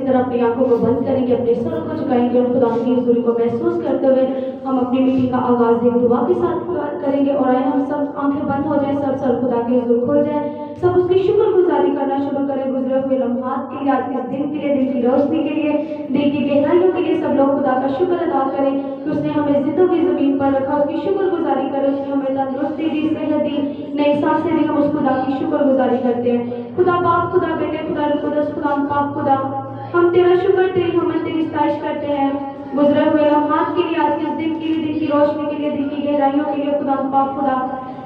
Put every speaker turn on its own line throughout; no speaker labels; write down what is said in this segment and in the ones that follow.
तरह अपनी आंखों को बंद करेंगे, अपने सर को झुकाएंगे और खुदा की हुजूरी को महसूस करते हुए हम अपनी मीटिंग का आगाज एक दुआ के साथ करेंगे। और आए हम सब आंखें बंद हो जाए, सब सर खुदा के हुजूर खोल जाए, सब उसकी शुक्रगुजारी करना शुरू करें गुजरे हुए लम्हात के लिए, आज के दिन के लिए, दिन की रोशनी के लिए, दिन की गहराइयों के लिए। सब लोग खुदा का शुक्र अदा करें कि उसने हमें जिंदगी जमीन पर रखा, उसकी शुक्रगुजारी करें, उसने हमें तंदुरुस्ती दी, सेहत दी, नई सांसें दी। हम उस खुदा की शुक्रगुजारी करते हैं। खुदा बाप, खुदा बेटे, खुदा रुकुदस, खुदा पाक खुदा, हम तेरा शुक्र, तेरी हमद, तेरी सताइश करते हैं गुजरे हुए लम्हात के लिए, आज के दिन के लिए, दिन की रोशनी के लिए, दिन की गहराइयों के लिए। खुदा पाक खुदा,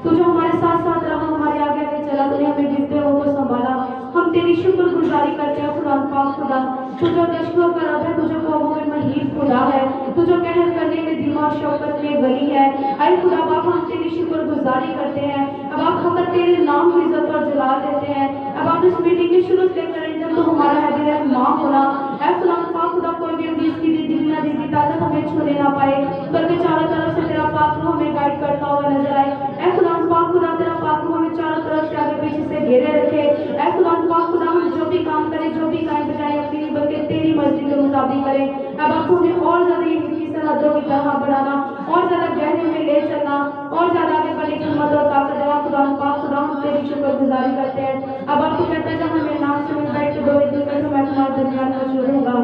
तू जो हमारे साथ साथ रहा, हमारे आगे आगे चला, तूने हमें गिरते हो को संभाला, हम तेरी शुक्रगुजारी करते हैं। खुदा पाक खुदा, तू जो दशकों का रब है, तू जो कौमों में महीन खुदा है, तू जो कहर करने में दिमाग शौकत में वली है। अरे खुदा बाप, हम तेरी शुक्रगुजारी करते हैं। अब आप हम तेरे नाम की इज्जत और जला देते हैं। अब आप इस मीटिंग के शुरू से लेकर जब तो हमारा है माँ होना है खुदा पाक खुदा, कोई भी उम्मीद की दी ना दी ताकत हमें छूने ना पाए, बल्कि चारों तरफ से तेरा पाक हमें गाइड करता हुआ नजर आए। ऐ खुदा पाक खुदा, तेरा पाक हमें चारों तरफ से आगे पीछे से घेरे रखे। ऐ खुदा पाक खुदा, हम जो भी काम करें, जो भी काम बजाय अपनी बल्कि तेरी मर्जी के मुताबिक करें। अब आप हमें और ज्यादा की सरहदों की तरह बढ़ाना, और ज्यादा गहरे में ले चलना, और ज्यादा आगे बढ़ने की हिम्मत और ताकत देना। खुदा पाक खुदा, हम तेरी शुक्रगुजारी करते हैं। अब आपको कहते हैं जब हमें नाम से मिल बैठ के दो एक दूसरे से मैं तुम्हारे दरमियान मौजूद रहूंगा।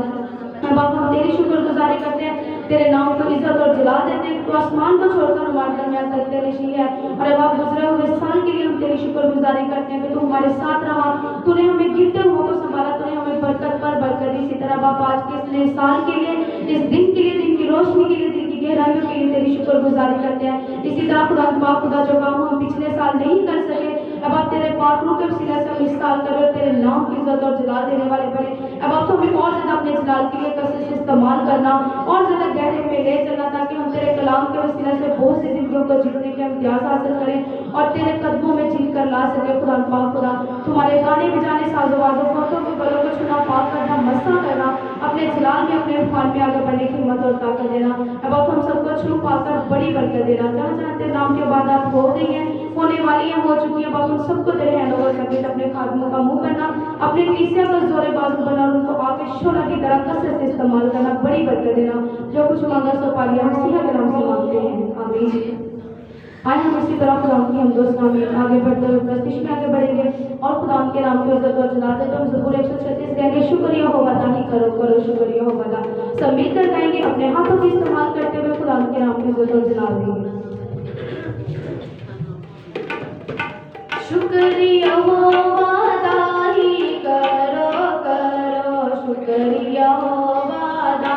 अब आप हम तेरी शुक्रगुजारी करते हैं, तेरे नाम को इज्जत और जला देते हैं। तो आसमान को छोड़कर हमारे दरमियान करते रही है। और अब आप गुजरे हुए साल के लिए हम तेरी शुक्रगुजारी करते हैं कि तू हमारे साथ रहा, तूने हमें गिरते हुए को संभाला, तूने हमें बरकत पर बरकत दी। इसी तरह बाप आज के इस नए साल के लिए, इस दिन के लिए, दिन की रोशनी के लिए, दिन की गहराइयों के लिए तेरी शुक्रगुजारी करते हैं। इसी तरह खुदा बाप खुदा, जो काम हम पिछले साल नहीं कर सके, अब आप तेरे पाकों के वसीले से हम इस साल करो, तेरे नाम की इज्जत और जलाल देने वाले बने। अब आप हमें और ज्यादा अपने जलाल के लिए कसरत से इस्तेमाल करना, और ज्यादा गहरे में ले चलना, ताकि हम तेरे कलाम के वसीले से बहुत सी जिंदगियों को जीतने के इम्तियाज हासिल करें और तेरे कदमों में जीत कर ला सके। खुदा पाक खुदा, तुम्हारे गाने बजाने, साजोवाजों, फोटो को गलों को छूना, पाक करना, मस्सा करना, अपने जलाल में, अपने इरफान में आगे बढ़ने की हिम्मत और ताकत देना। अब आप हम सबको छू पाकर बड़ी बरकत देना। जहाँ जहाँ तेरे नाम के बाद आप हो गई है, होने वाली है, हो चुकी है, बाप उन सबको तेरे हैंडओवर करके अपने खादमों का मुंह करना, अपने तीसरे का जोरे बाजू बना और उनको आगे शोला की तरह कसरत से इस्तेमाल करना, बड़ी बरकत देना। जो कुछ मांगा सो पा लिया, मसीहा के नाम से मांगते हैं, आमीन। आज हम इसी तरह खुदा की हम दोस्त नाम आगे बढ़ते हुए प्रस्तिश में आगे बढ़ेंगे और खुदा के नाम को इज्जत और जला देते हम ज़बूर 136 कहेंगे, शुक्रिया हो वादा ही करो करो, शुक्रिया हो वादा। सब मिलकर गाएंगे, अपने हाथों का इस्तेमाल करते हुए खुदा के नाम की इज्जत और जला देंगे। शुक्रिया हो वादा ही करो करो, शुक्रिया हो वादा,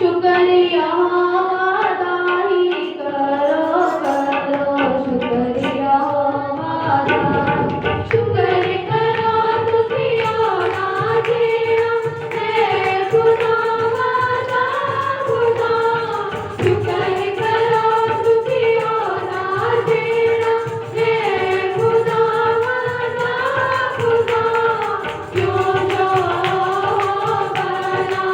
शुक्रिया हो वादा ही करो करो, शुक्रिया हो वादा, शुक्र करो तुसिया ना देना है खुदा वादा खुदा, शुक्र करो तुसिया ना देना है खुदा वादा खुदा, जो जो बना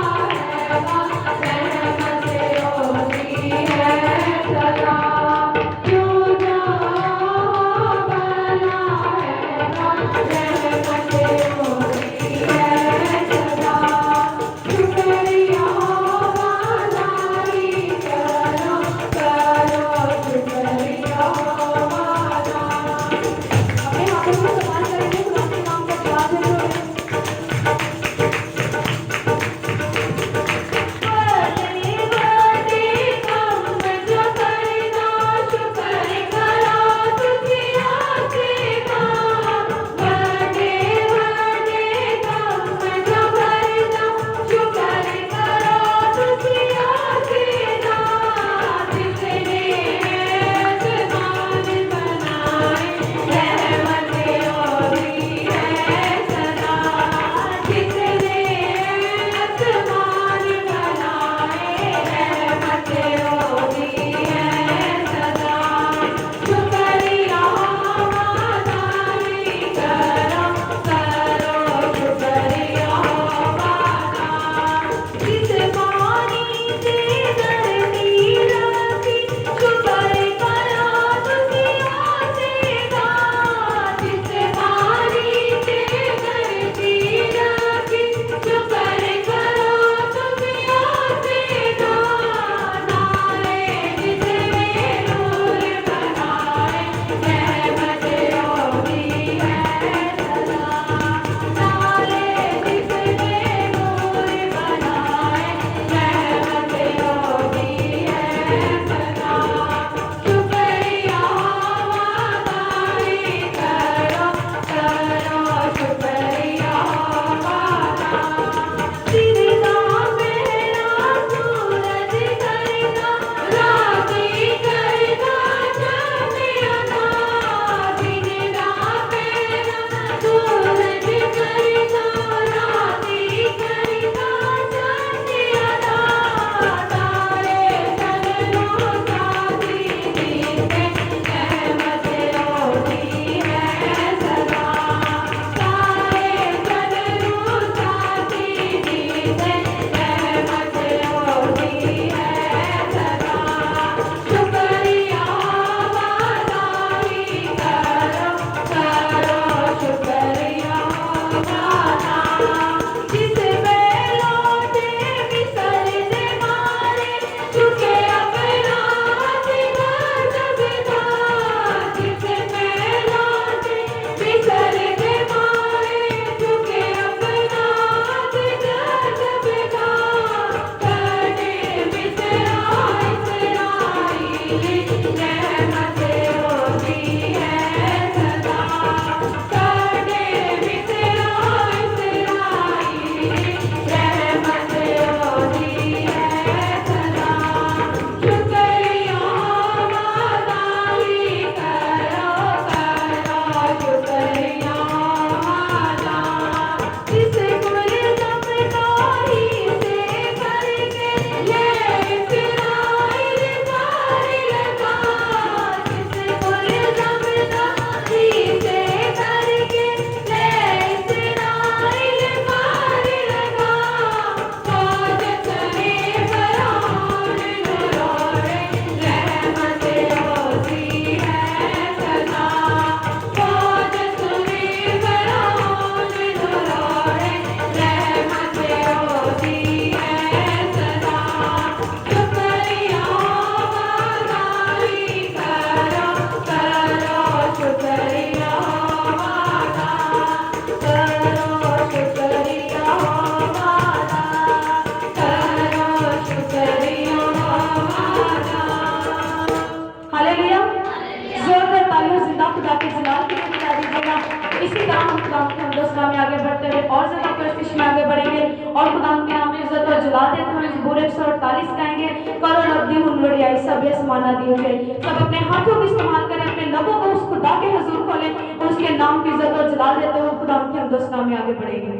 और ज़्यादा प्रस्तिश में आगे बढ़ेंगे और खुदा के नाम में इज्जत और जला देते हुए ज़बूर 148 गाएंगे। करो रब्दी हुनवड़ी आई सब ये समाना दिए जाए। सब अपने हाथों को इस्तेमाल करें, अपने लबों को उस खुदा के हुजूर खोलें और उसके नाम की इज्जत और जला देते हुए खुदा के हिंदुस्तान में आगे बढ़ेंगे।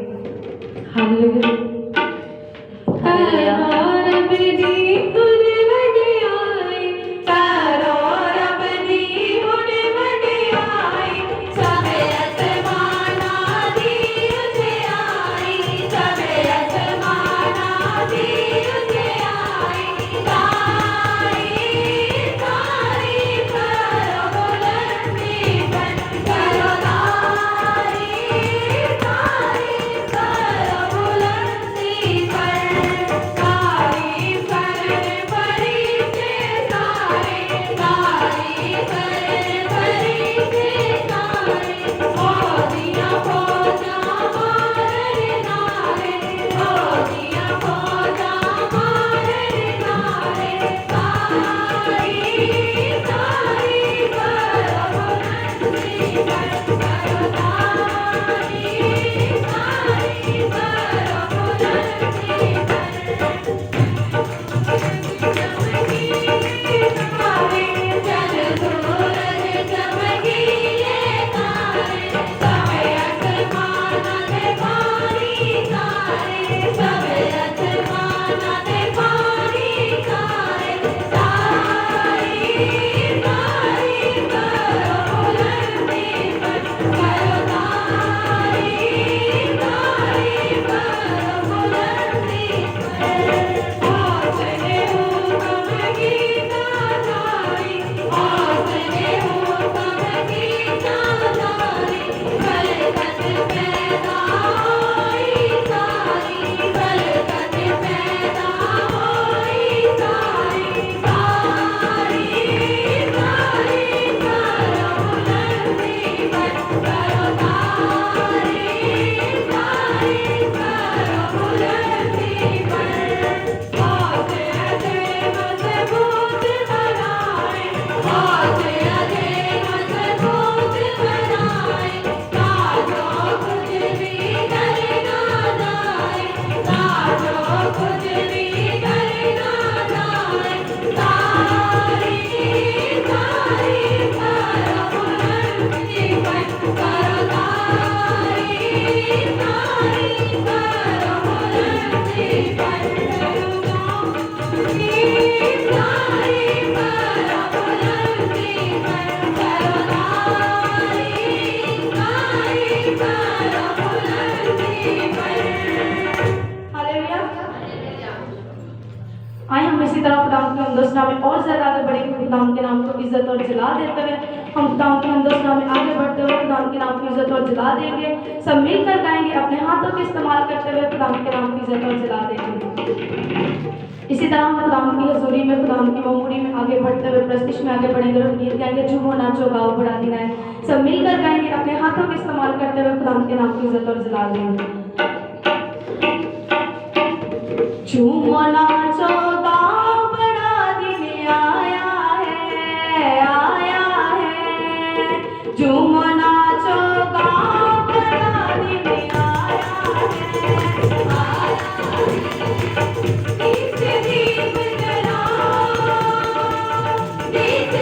हालेलुया। आए हम इसी तरह खुदा के हिंदुस्तान में और ज़्यादा आगे बढ़ेंगे। खुदा के नाम को इज्जत और जला देते हुए हम खुदा के हिंदुस्तान में आगे बढ़ते हुए खुदा के नाम की इज्जत और जला देंगे। सब मिलकर गाएंगे, अपने हाथों का इस्तेमाल करते हुए खुदा के नाम की इज्जत और जला देंगे। इसी तरह हम खुदा की हजूरी में खुदा की ममूरी में आगे बढ़ते हुए प्रस्तिश में आगे बढ़ेंगे और गीत गाएंगे झूमो नाचो गाओ बड़ा दिन है। सब मिलकर गाएंगे, अपने हाथों का इस्तेमाल करते हुए खुदा के नाम की इज्जत और जला देंगे। झूमो नाचो गाओ बड़ा दिन आया है, आया है। झूमो नाचो गाओ बड़ा दिन आया है, आया है। दीप जलाओ, दीप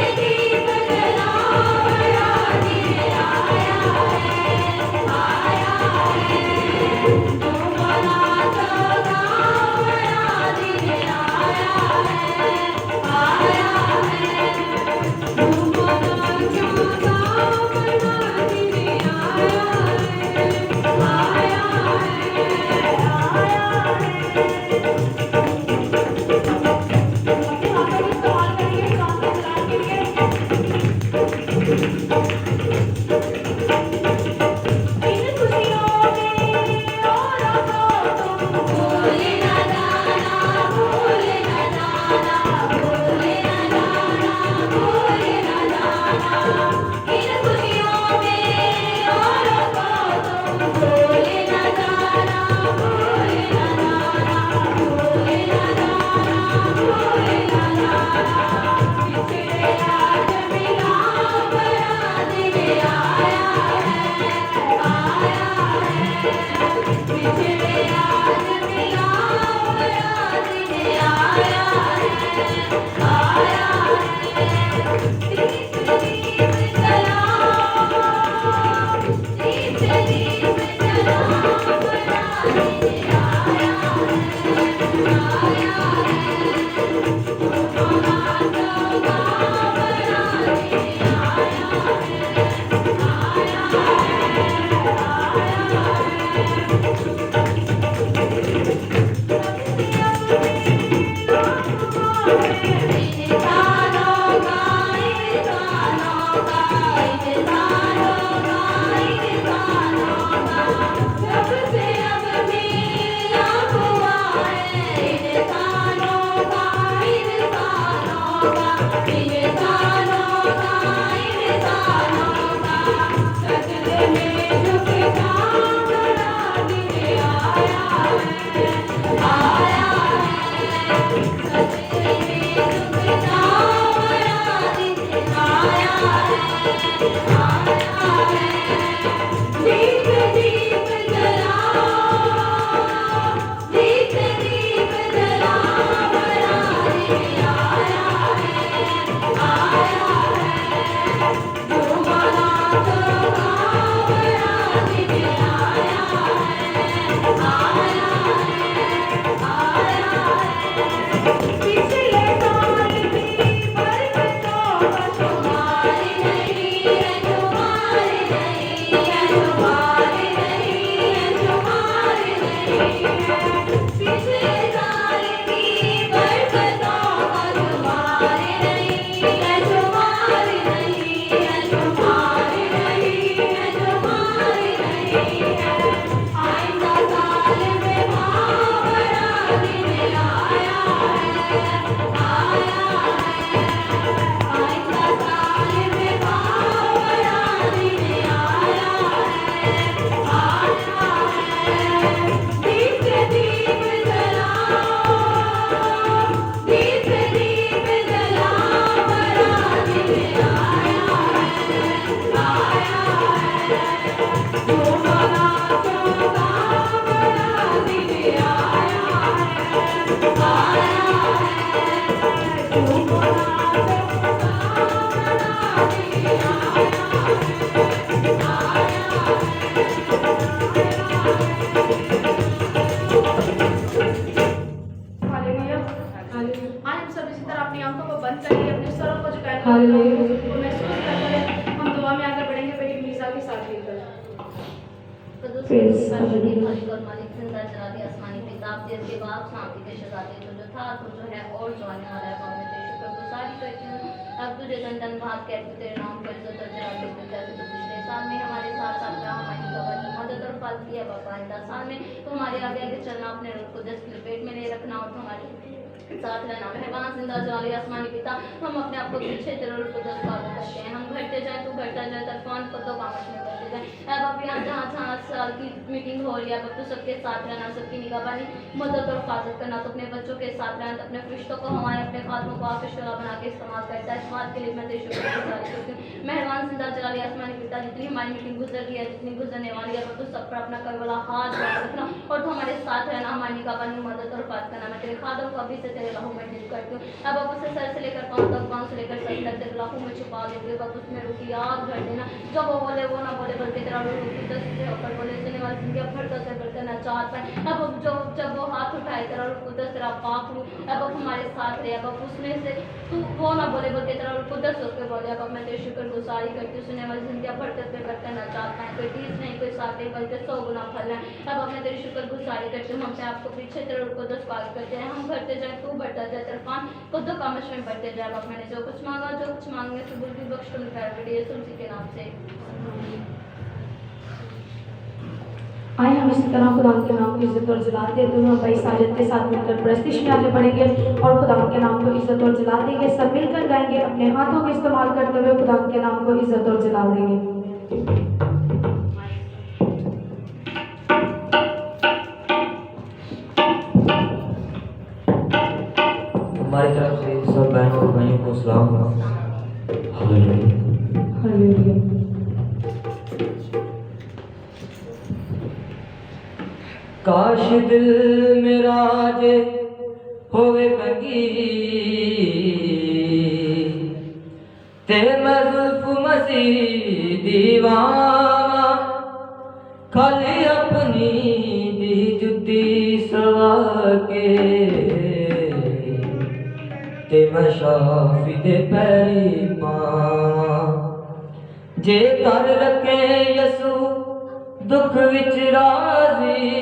जलाओ, बड़ा दिन आया है, आया है। झूमो नाचो गाओ बड़ा दिन
अब तुझे धन भाग कहते तेरे नाम पर इज्जत और जला देते जैसे तो पिछले साल में हमारे साथ साथ रहा हमारी गवाही मदद और फल किया बाबा आइंदा साल में तो हमारे आगे आगे चलना अपने रूप को 10 किलो पेट में ले रखना और हमारे साथ रहना मेहरबान जिंदा जाली आसमानी पिता हम अपने आप को पीछे जरूर को 10 बार करते हैं हम घटते जाए तू घटता जाए तरफान को तो कामत में करते जाए अब यहाँ जहाँ जहाँ साल की मीटिंग हो रही है अब तो सबके साथ रहना सबकी निगहबानी मदद और हिफाजत करना तो अपने बच्चों के साथ रहना अपने फरिश्तों को हमारे अपने खातों को आफिशला बना के इस्तेमाल करता है इस बात के लिए मैं तेरे शुक्रिया करती हूँ मेहरबान जिंदा जलाली आसमानी पिता जितनी हमारी मीटिंग गुजर रही है जितनी गुजरने वाली है तो सब पर अपना कर वाला हाथ रखना और तो हमारे साथ रहना हमारी निगहबानी मदद और हिफाजत करना मैं तेरे खादों को अभी से तेरे लहू में डिप करती हूँ अब अब उसे सर से लेकर पाँव तक पाँव से लेकर सर तक तेरे लहू में छुपा देती हूँ अब उसमें रुकी आग भर देना जो वो बोले वो ना बोले बल्कि तेरा रुकी दस से होकर बोले सुनने वाली जिंदगी भरता से बढ़कर ना चाहत पाए अब जो जब वो हाथ उठाए तेरा रुकुदस तेरा पाक लूँ अब हमारे साथ रहे अब उसमें से तू वो ना बोले बल्कि तेरा रुकुदस होकर बोले अब मैं तेरे शुक्र गुजारी करती हूँ सुनने वाली जिंदगी भरते पे बढ़कर ना चाहत पाए कोई 30 नहीं कोई 60 नहीं बल्कि 100 गुना फल है अब मैं तेरे शुक्र गुजारी करती हूँ हमसे आपको पीछे तेरा रुकुदस पाक करते हैं हम बढ़ते जाए तू बढ़ता जाए तरफान खुद दो कामश में बढ़ते जाए अब मैंने जो कुछ मांगा जो कुछ मांगे तो बुद्धि बख्श तुम यीशु के नाम से
आइए हम इसी तरह खुदा के नाम को इज्जत और जलाल देते हुए भाई साजिद के साथ मिलकर प्रस्तिश में आगे बढ़ेंगे और खुदा के नाम को इज्जत और जलाल देंगे सब मिलकर गाएंगे अपने हाथों का इस्तेमाल करते हुए खुदा के नाम को इज्जत और जलाल देंगे।
हमारी तरफ से सब बहनों और भाइयों को सलाम। हालेलुया। काश दिल मेरा जे होवे कंगी ते मैं जुल्फ मसीह दीवाना खाली अपनी दी जुती सवा के ते मैं शाफी दे पैरी पावां जे कर रखे यसु दुख विच राजी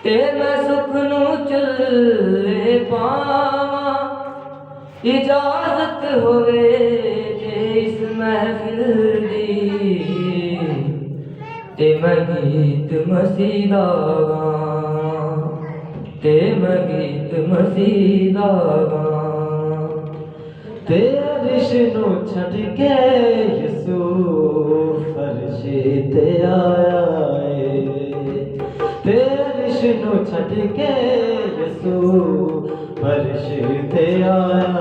ते मैं सुख नू चले पावां इजाजत होवे जे इस महफिल दी ते मैं गीत मसीदा गां ते मैं गीत मसीदा गां
ते अरिश नू छड़ के यसू फर्श ते आया ते अरिश नू छड़ के यसू फर्श ते आया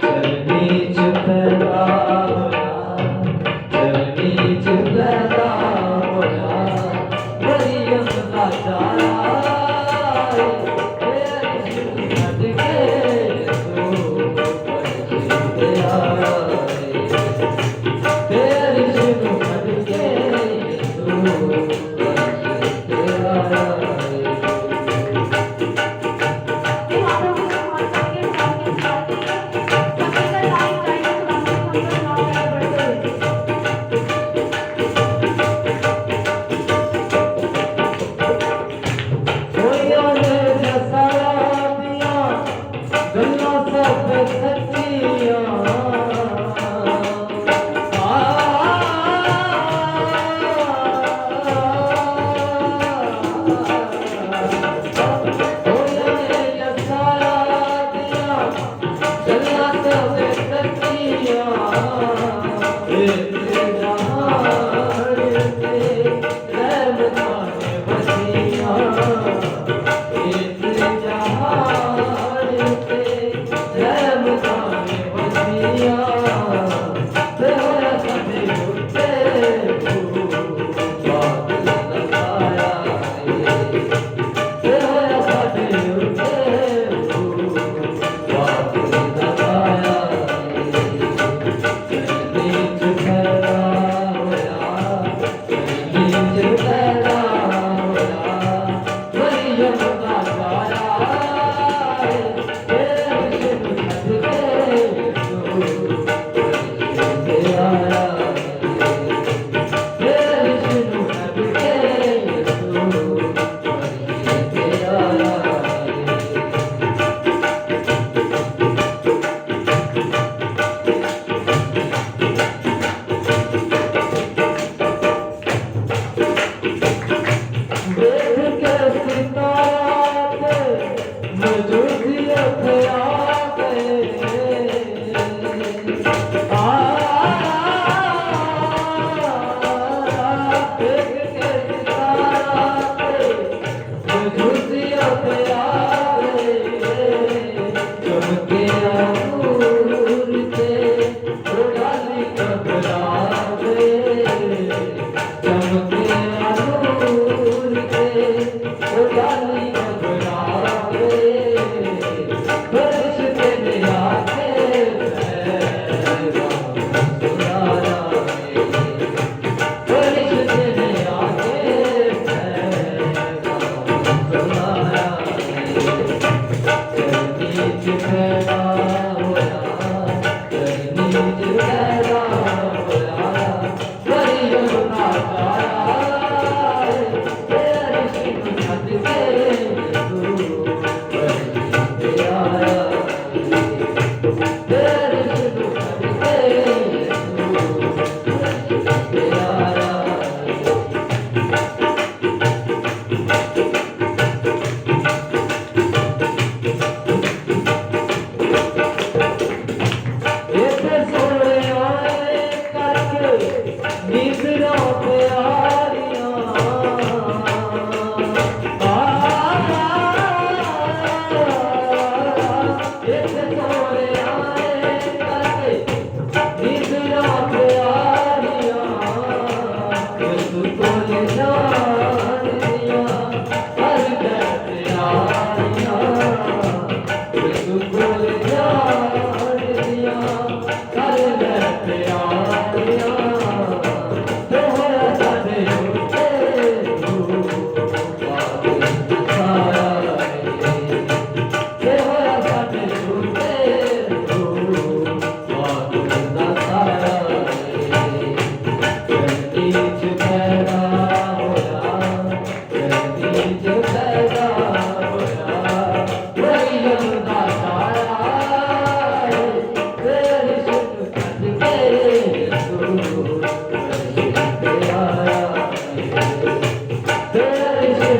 चरनी च पैदा होया चरनी च पैदा होया मरियम दा चारा ते अरिश नू छड़ के यसू फर्श ते आया ते अरिश नू छड़ के यसू फर्श ते आया
ये माता को सम्मान करेंगे।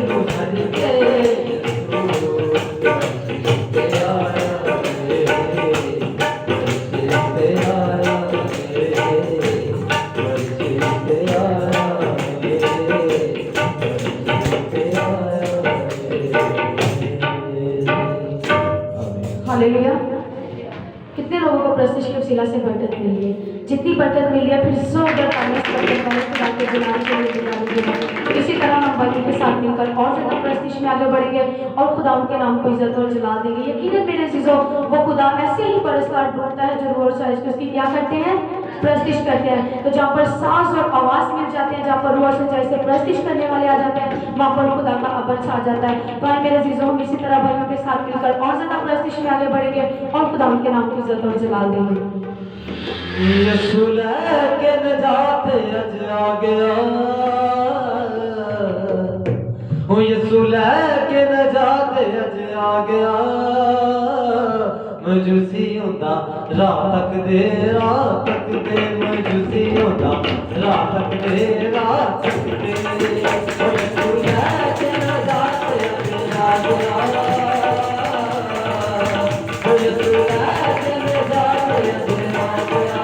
नू छड़ के
हालेलुया। कितने लोगों को प्रस्तिश की वसीला से बरकत मिली है? जितनी बरकत मिली है फिर 100 अगर पानी से बरकत वाले खुदा के जलाने के लिए निकालेंगे। तो इसी तरह हम बलि के साथ मिलकर और ज़्यादा प्रस्तिश में आगे बढ़ेंगे और खुदा उनके नाम को इज्जत और जलाल देंगे। यकीनन मेरे चीज़ों वो खुदा ऐसे ही परस्पर ढूंढता है जो रोज साइज के उसकी क्या करते हैं, प्रस्तिश करते हैं। तो जहाँ पर सांस और आवाज़ मिल जाते हैं, जहाँ पर रूह और सच्चाई से प्रस्तिश करने वाले आ जाते हैं, वहाँ पर खुदा का अबर छा जाता है। तो आए मेरे चीज़ों हम इसी तरह भाइयों के साथ मिलकर और ज़्यादा प्रस्तिश में आगे बढ़ेंगे और खुदा उनके नाम को इज्जत और जलाल देंगे।
यीशु लेके नजात अज आ गया, ओ यीशु लेके नजात अज आ गया। मजूसी होंदा रात तक दे, रात तक दे, मजूसी होंदा रात तक दे, रात तक दे। ओ यीशु लेके नजात अज आ गया, ओ यीशु लेके नजात अज आ गया।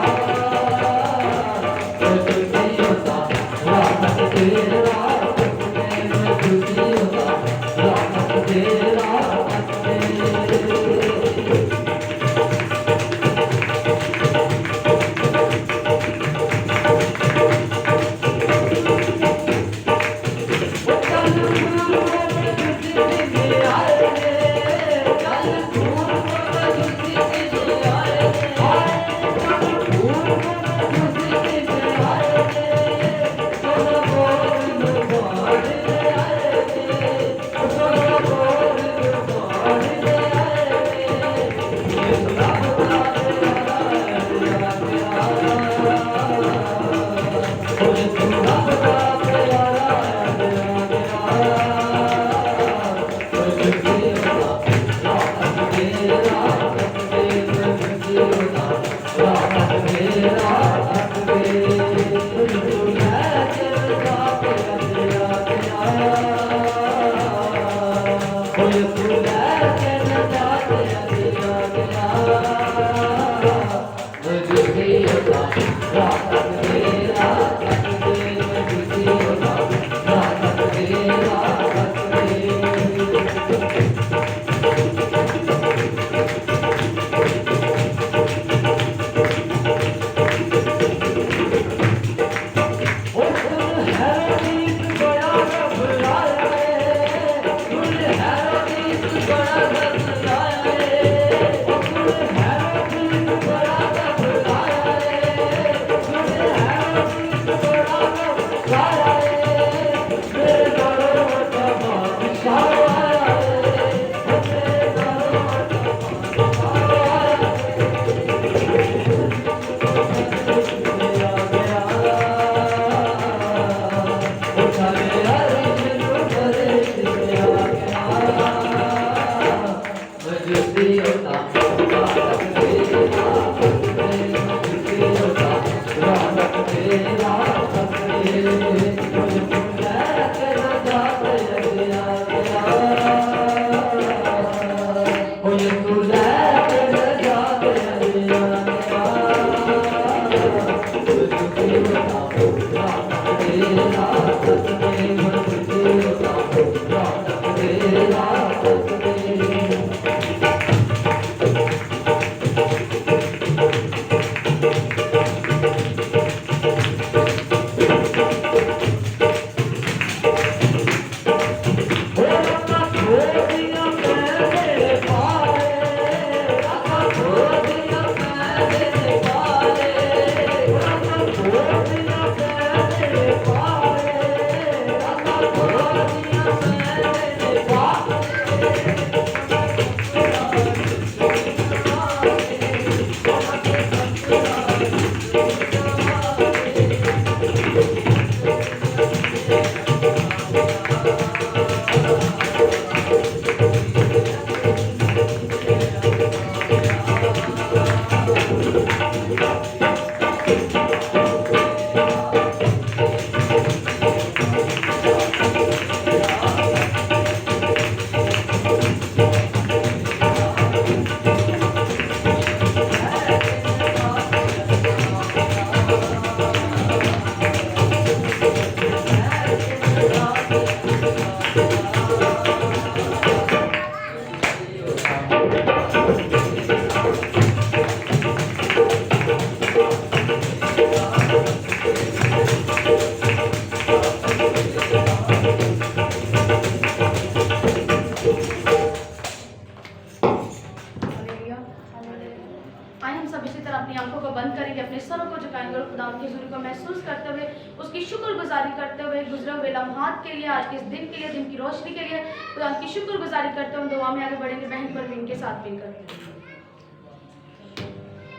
की हज़ूरी को महसूस करते हुए उसकी शुक्रगुजारी करते हुए गुजरे हुए लम्हात के लिए, आज के इस दिन के लिए, दिन की रोशनी के लिए खुदा की शुक्रगुजारी करते हुए दुआ में आगे बढ़ेंगे बहन परवीन के साथ मिलकर।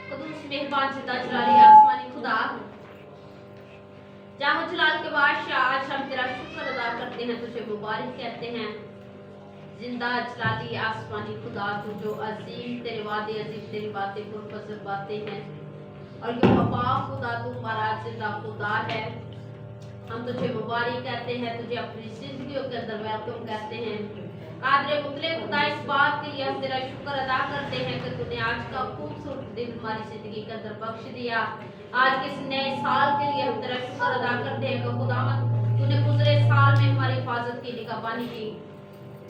कुदूस मेहरबान जिंदा जलाली आसमानी खुदा, जाहो जलाल के बादशाह, आज हम तेरा शुक्र अदा करते हैं, तुझे मुबारक कहते हैं। जिंदा जलाली आसमानी खुदा, तू जो अजीम, तेरे वादे अजीम, तेरी बातें पुरफज़ल बातें हैं, और यो पाक खुदा तू हमारा जिंदा खुदा है। हम तुझे मुबारक कहते हैं, तुझे अपनी जिंदगियों के अंदर वेलकम कहते हैं। कादरे मुतले खुदा, इस बात के लिए हम तेरा शुक्र अदा करते हैं कि तूने आज का खूबसूरत दिन हमारी जिंदगी के अंदर बख्श दिया। आज के इस नए साल के लिए हम तेरा शुक्र अदा करते हैं कि खुदावंद तूने गुजरे साल में हमारी हिफाजत की, निगहबानी की,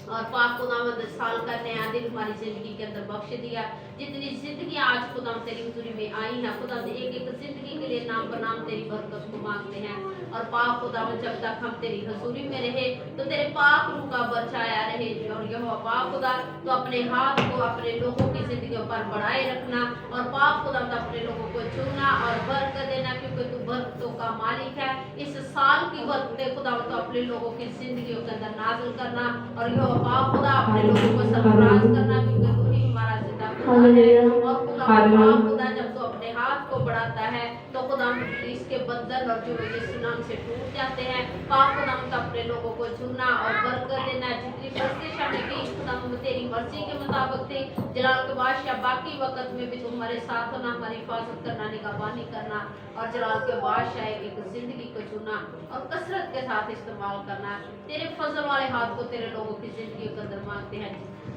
और पाक खुदावंद साल का नया दिन हमारी जिंदगी के अंदर बख्श दिया। जितनी जिंदगी आज खुदाम तेरी हुजूरी में आई हैं, खुदा एक एक जिंदगी के लिए नाम बनाम तेरी बरकत को मांगते हैं। और पाक खुदावंद जब तक हम तेरी हुजूरी में रहे तो तेरे पाक रूह का बरछाया रहे। और यहोवा पाक खुदा तो अपने हाथ को अपने लोगों की जिंदगियों पर बढ़ाए रखना, और पाक खुदावंद अपने लोगों को चुनना और बरकत देना, क्योंकि तू बरकतों का मालिक है। इस साल की बरकतें खुदावंद तो अपने लोगों की जिंदगियों के अंदर नाज़िल करना, और यहोवा पाक खुदा अपने लोगों को सरफराज करना, क्योंकि तू ही हमारा जिंदा खुदा है। और खुदा पाक खुदा जब तू अपने हाथ को बढ़ाता है तो खुदा इसके बंधन और जो यीशु नाम से टूट जाते हैं। पाक खुदा तो अपने लोगों को चुनना और बरकत देना। जितनी बरकतें हमने की खुदा तेरी मर्जी के मुताबिक थी। जलाल के बादशाह बाकी वक्त में भी तुम हमारे साथ होना, हमारी हिफाजत करना, निगहबानी करना, और जलाल के बादशाह एक जिंदगी को चुनना और कसरत के साथ इस्तेमाल करना। तेरे फजल वाले हाथ को तेरे लोगों की जिंदगी के अंदर मांगते हैं,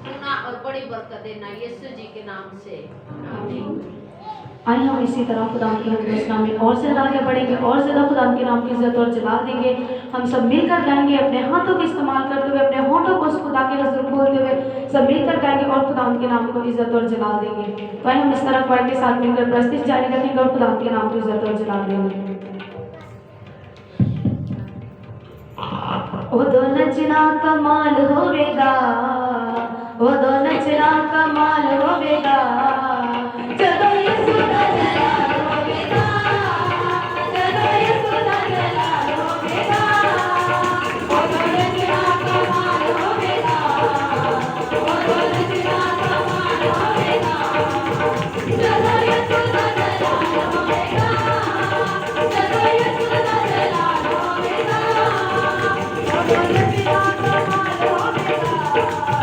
चुना और बड़ी बरकत देना यीशु जी के नाम से, आमीन।
आइए हम इसी तरह खुदा की नाम में और से आगे बढ़ेंगे और ज़्यादा खुदा के नाम की इज्जत और जलाल देंगे। हम सब मिलकर गाएंगे, अपने हाथों का इस्तेमाल करते हुए, अपने होठों को उस खुदा के हज़ूर खोलते हुए सब मिलकर गाएंगे और खुदा के नाम को इज्जत और जलाल देंगे। तो आइए हम इस तरह क्वाइट के साथ मिलकर प्रस्तुति जारी रखेंगे और खुदा के नाम को इज्जत और जलाल देंगे। ओ दो नचना कमाल होवेगा, ओ दो नचना कमाल होवेगा, चलो यीशु दा जलाल होवेगा, चलो यीशु दा जलाल होवेगा। ओ दो नचना कमाल होवेगा, ओ दो नचना कमाल होवेगा, चलो यीशु दा जलाल होवेगा, चलो यीशु दा जलाल होवेगा। ओ दो नचना कमाल होवेगा।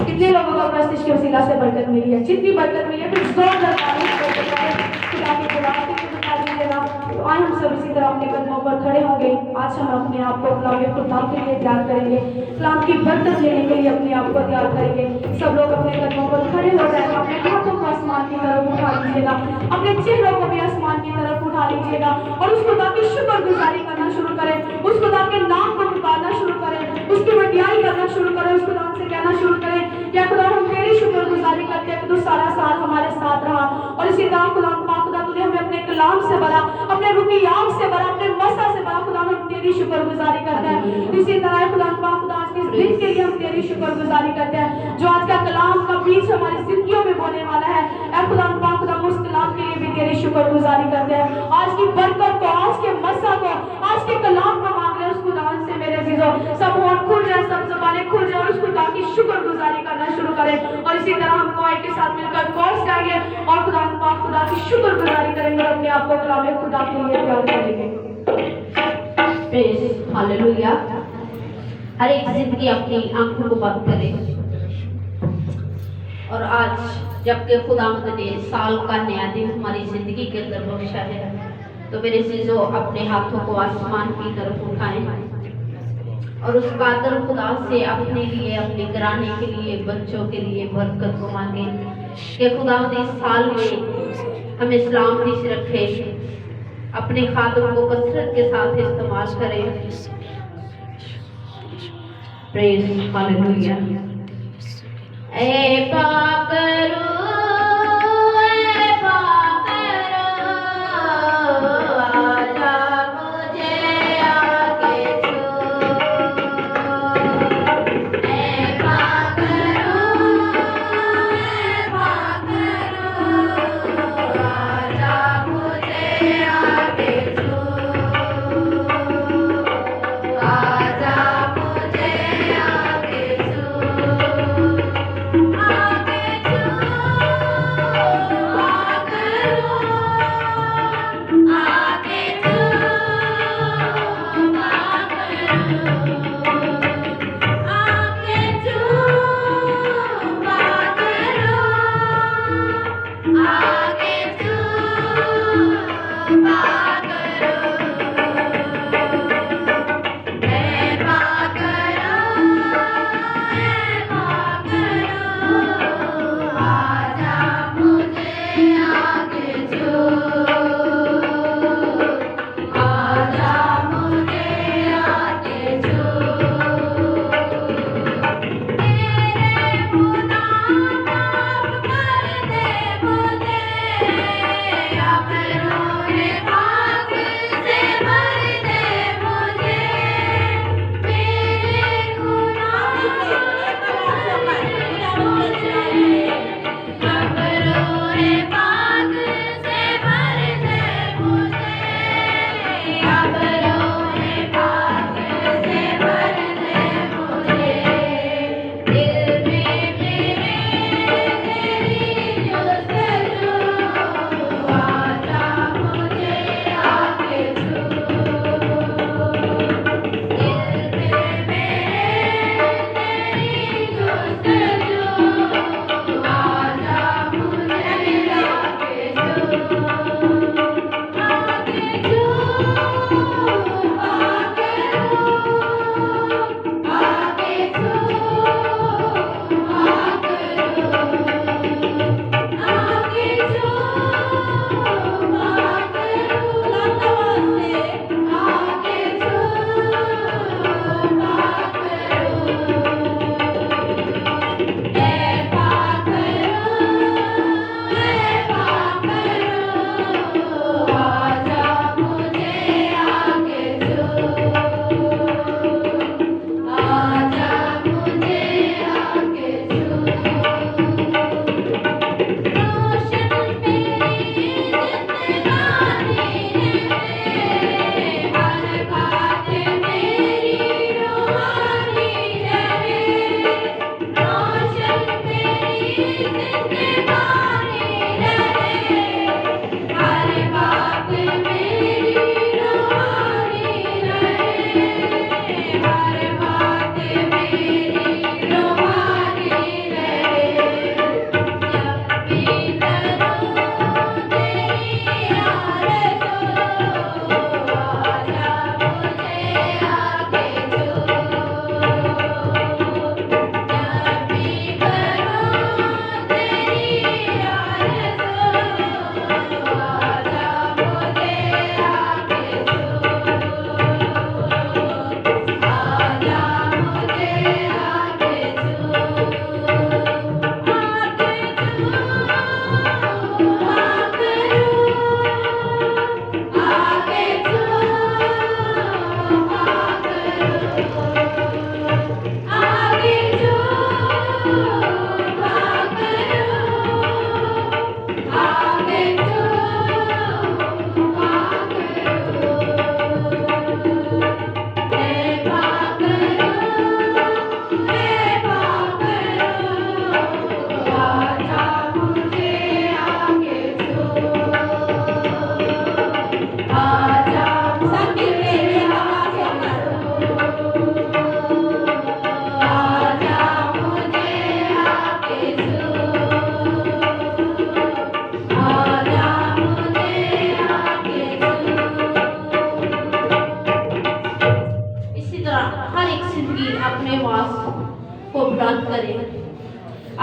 कितने लोगों को मस्तिष्क के वसीला से बरकत मिली है? जितनी बरकत मिली है फिर जोरदार तारीफ करते जाएं। खुदा की गुलामी को बता दीजिएगा। तो आए हम सब इसी तरह अपने कदमों पर खड़े होंगे। आज हम अपने आप को कलाम खुदा के लिए तैयार करेंगे, कलाम की बरकत लेने के लिए अपने आप को तैयार करेंगे। सब लोग अपने कदमों पर खड़े हो जाए, अपने हाथों को आसमान की तरफ उठा लीजिएगा, अपने चेहरों को भी आसमान की तरफ उठा लीजिएगा और उस खुदा की शुक्रगुजारी करना शुरू करें, उस खुदा के नाम को पुकारना शुरू करें, उसकी वडियाई करना शुरू करें, उस खुदा से कहना शुरू करें, क्या खुदा हम तेरी शुक्रगुजारी करते हैं कि तू सारा साल हमारे साथ रहा। और इसी तरह खुदा तूने हमें अपने कलाम से भरा, अपने रुकियात से भरा, अपने मसा से भरा। खुदा हम तेरी शुक्रगुजारी करते हैं। इसी तरह खुदा आज के इस दिन के लिए हम तेरी शुक्रगुजारी करते हैं जो आज का कलाम का बीज हमारी जिंदगियों में बोने वाला है। खुदा उस कलाम के लिए भी तेरी शुक्रगुजारी करते हैं। आज की बरकत को, आज के मसा को, आज के कलाम को मांग रहे उस खुदा से मेरे अजीजों, सब होंठ खुल जाए, सब ज़बानें खुल जाए और उस खुदा की शुक्रगुजारी करना शुरू करें। और इसी तरह हम कोई के साथ मिलकर कोर्स गाएंगे और खुदा की शुक्रगुजारी करेंगे और अपने आप को कलाम खुदा के लिए तैयार करेंगे।
Praise hallelujah. हर एक जिंदगी अपनी आंखों को बंद करे और आज जबकि खुदा ने साल का नया दिन हमारी जिंदगी के अंदर बख्शा है, तो मेरे चीजों अपने हाथों को आसमान की तरफ उठाएं और उस कादर खुदा से अपने लिए, अपने घराने के लिए, बच्चों के लिए बरकत को मांगे कि खुदा इस साल में हमें सलामती से रखे, अपने खादों को कसरत के साथ इस्तेमाल करें। Praise hallelujah. ए पाकरू, ए पाकरू, आजा मुझे आके छू। ए पाकरू, आजा मुझे आके छू। आजा मुझे आके छू। आके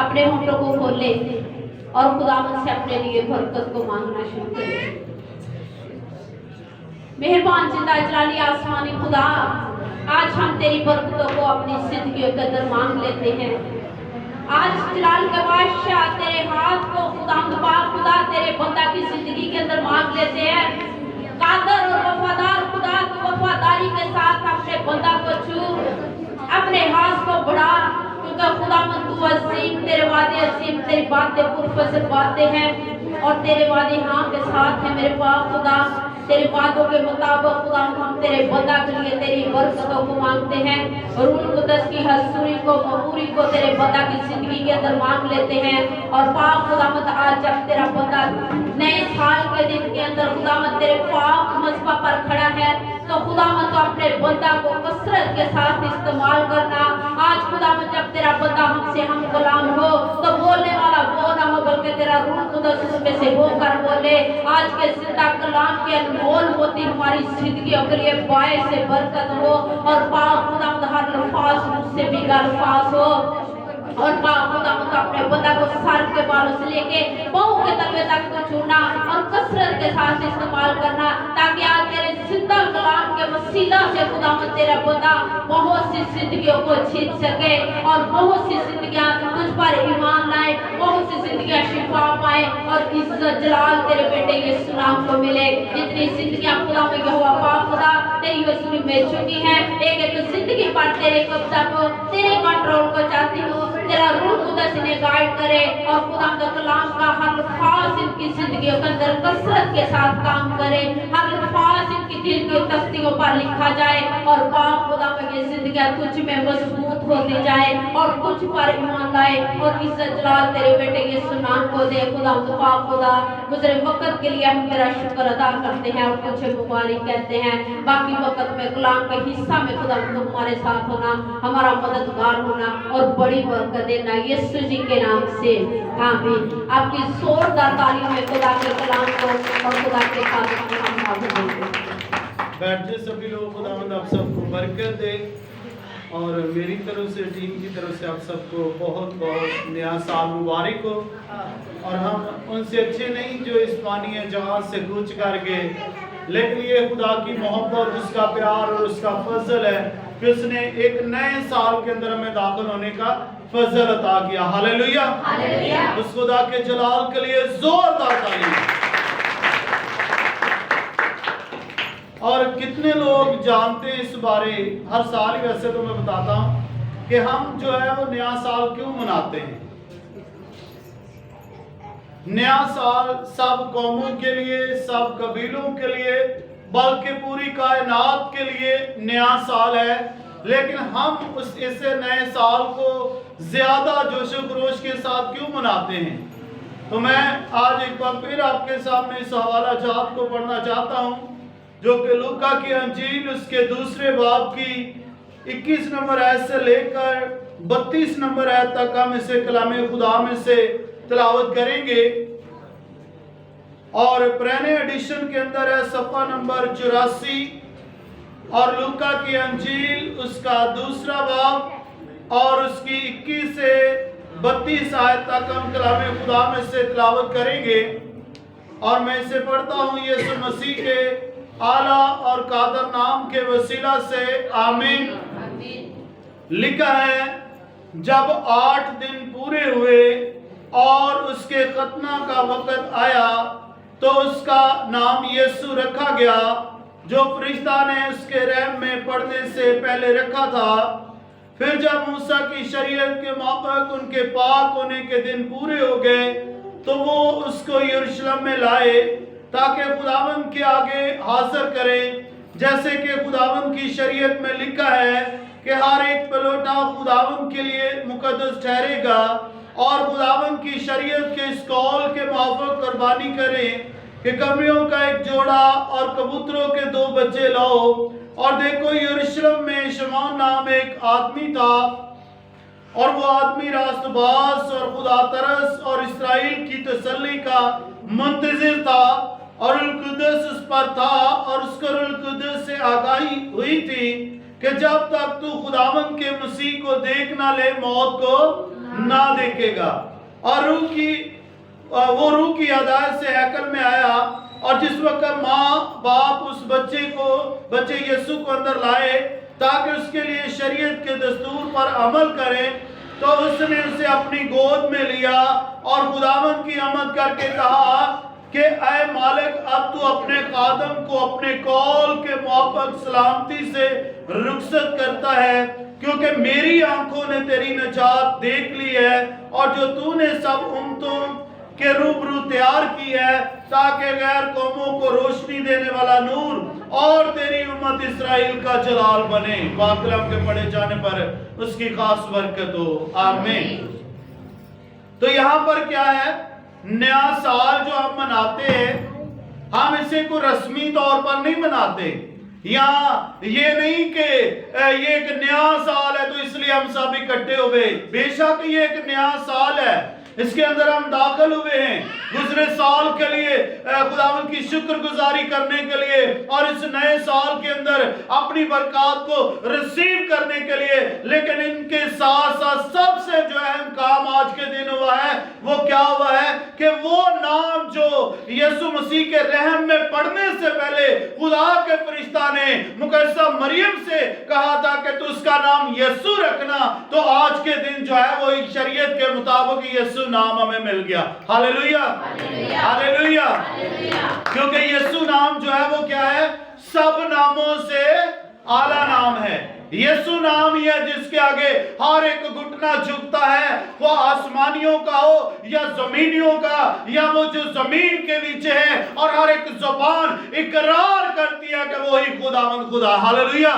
अपने होठों को खोले और खुदावंद से अपने लिए बरकत को मांगना शुरू करें। मेहरबान जिंदा जलाली आसमानी खुदा, आज हम तेरी बरकतों को अपनी जिंदगी के अंदर मांग लेते हैं। आज जलाल के बादशाह तेरे हाथ को खुदा तेरे बंदा की जिंदगी के अंदर मांग लेते हैं। कादर और वफादार खुदा, तू वफादारी के साथ अपने बंदा को छू, अपने हाथ को बढ़ा, क्योंकि खुदावंद तू अजीम, तेरे वादे अजीम, तेरी बातें पुरफज़ल बातें हैं और तेरे वादे हाँ के साथ है। मेरे पास खुदा तेरे वादों के मुताबिक खुदा हम तेरे बंदा के लिए तेरी बरकतों को मांगते हैं और रूह कुदस की हजूरी को मबूरी को तेरे बंदा की जिंदगी के अंदर मांग लेते हैं। और पाक खुदावंद आज जब तेरा बंदा नए साल के दिन के अंदर खुदावंद तेरे पाक मज़बा पर खड़ा है, तो खुदावंद अपने बंदा को कसरत के साथ इस्तेमाल करना। आज खुदावंद जब तेरा बंदा हमसे हम गुलाम हो, तो बोलने वाला वो ना हो बल्कि तेरा रूह कुदस उसमें से होकर बोले। आज के जिंदा कलाम के अनमोल मोती हमारी जिंदगियों के लिए बायस से बरकत हो और पाक खुदावंद हर अल्फाज मुझसे भी अल्फाज हो और पाक खुदावंद अपने बंदा को सर के बालों से लेके पाँव के तलवे तक को छूना और कसरत के साथ इस्तेमाल करना, ताकि आज तेरे जिंदा कलाम के वसीला से खुदावंद तेरा बंदा बहुत सी जिंदगियों को जीत सके और बहुत सी जिंदगियां तुझ पर ईमान लाए, बहुत सी जिंदगियां शिफा पाए और इज्जत जलाल तेरे बेटे यीशु नाम को मिले। जितनी जिंदगियां खुदा में यहोवा पाक खुदा तेरी वसूली में चुकी है, एक एक जिंदगी पर तेरे कब्जा को, तेरे कंट्रोल को चाहती हूँ। तेरा रूह कुदस इन्हें गाइड करे और खुदा का कलाम का हर अल्फाज इनकी जिंदगियों के अंदर कसरत के साथ काम करे, हर अल्फाज इनकी दिल की तख्तियों पर लिखा जाए और पाक खुदा में ये जिंदगियां तुझ में मजबूत होती जाए और तुझ पर ईमान लाए और इज्जत जलाल तेरे बेटे यीशु नाम को दे। खुदा पाक खुदा गुजरे वक्त के लिए हम तेरा शुक्र अदा करते हैं और तुझे मुबारक कहते हैं। बाकी वक्त में कलाम के हिस्सा में खुदा हमारे साथ होना, हमारा मददगार होना और बड़ी बरकत देना यीशु जी के नाम से, आमीन। आपकी जोरदार तालियों में खुदा के कलाम को और खुदा के खातिर को हम आगे बढ़ेंगे।
बैठे सभी लोग खुदावंद आप सबको बरकत दे और मेरी तरफ से, टीम की तरफ से आप सबको बहुत बहुत नया साल मुबारक हो। और हम उनसे अच्छे नहीं जो इस पानी जहाज से कूच कर गए, लेकिन ये खुदा की मोहब्बत, उसका प्यार और उसका फजल है कि उसने एक नए साल के अंदर हमें दाखिल होने का फजल अता किया। Hallelujah, hallelujah. उस खुदा के जलाल के लिए जोरदार ताली। और कितने लोग जानते हैं इस बारे, हर साल ही वैसे तो मैं बताता हूँ कि हम जो है वो नया साल क्यों मनाते हैं। नया साल सब कौमों के लिए, सब कबीलों के लिए, बल्कि पूरी कायनात के लिए नया साल है। लेकिन हम उस ऐसे नए साल को ज्यादा जोशो खरोश के साथ क्यों मनाते हैं? तो मैं आज एक बार फिर आपके सामने इस हवाला जात को पढ़ना चाहता हूं, जो कि लूका की अंजील उसके दूसरे बाब की 21 नंबर आयत से लेकर 32 नंबर आयत तक हम इसे कलामे खुदा में से तिलावत करेंगे। और पुराने एडिशन के अंदर है सफ़ा नंबर 84 और लूका की अंजील उसका दूसरा बाब और उसकी 21 से 32 आयत तक हम कलामे खुदा में से तिलावत करेंगे। और मैं इसे पढ़ता हूँ यीशु मसीह के आला और कादर नाम के वसीला से, आमीन। लिखा है, जब 8 दिन पूरे हुए और उसके खतना का वक़्त आया तो उसका नाम यीशु रखा गया, जो फरिश्ता ने उसके रहम में पड़ने से पहले रखा था। फिर जब मूसा की शरीयत के मुताबिक उनके पाक होने के दिन पूरे हो गए तो वो उसको यरूशलेम में लाए ताकि खुदावंद के आगे हाजिर करें, जैसे कि खुदावंद की शरीयत में लिखा है कि हर एक पलोटा खुदावंद के लिए मुकद्दस ठहरेगा और खुदावंद की शरीयत के इस कौल के मुताबिक कुर्बानी करें कि कमरियों का एक जोड़ा और कबूतरों के 2 बच्चे लाओ। और देखो, यरूशलेम में शमौन नाम एक आदमी था और वो आदमी रास्तबाज और खुदा तरस और इस्राएल की तसल्ली का मुंतजिर था और रूह कुद्दस उस पर था और उसको रूह कुद्दस से आगाही हुई थी कि जब तक तू खुदावंद के मसीह को देख ना ले मौत को ना देखेगा। और वो रूह की हिदायत से हैकल में आया और जिस वक्त माँ बाप उस बच्चे यीशु को अंदर लाए ताकि उसके लिए शरीयत के दस्तूर पर अमल करें, तो उसने उसे अपनी गोद में लिया और खुदावंद की आमद करके कहा कि ऐ मालिक, अब तू अपने खादम को अपने कौल के मुताबिक सलामती से रुखसत करता है, क्योंकि मेरी आंखों ने तेरी निजात देख ली है और जो तूने सब उम्मतों के रूबरू तैयार की है, ताकि गैर कौमों को रोशनी देने वाला नूर और तेरी उम्मत इस्राएल का जलाल बने। पाक कलाम के पढ़े जाने पर उसकी खास बरकत हो, आमीन। तो यहाँ पर क्या है, नया साल जो हम मनाते हैं, हम इसे को रस्मी तौर पर नहीं मनाते। यहाँ ये नहीं कि ये एक नया साल है तो इसलिए हम सब इकट्ठे हुए। बेशक ये एक नया साल है, इसके अंदर हम दाखिल हुए हैं गुजरे साल के लिए खुदावंद की शुक्रगुजारी करने के लिए और इस नए साल के अंदर अपनी बरकत को रिसीव करने के लिए। लेकिन इनके साथ साथ सबसे जो अहम काम आज के दिन हुआ है वो क्या हुआ है कि वो नाम जो यीशु मसीह के रहम में पड़ने से पहले खुदा के फरिश्ता ने मुकद्दसा मरियम से कहा था कि तू उसका नाम यीशु रखना, तो आज के दिन जो है वो शरीयत के मुताबिक यीशु नाम हमें मिल गया। Hallelujah, hallelujah. क्योंकि यीशु नाम जो है वो क्या है, सब नामों से आला नाम है। यीशु नाम ही है जिसके आगे हर एक घुटना झुकता है, वो आसमानियों का हो या जमीनियों का या वो जो जमीन के नीचे है, और हर एक जुबान इकरार करती है कि वो ही खुदावंद खुदा। हालेलुया।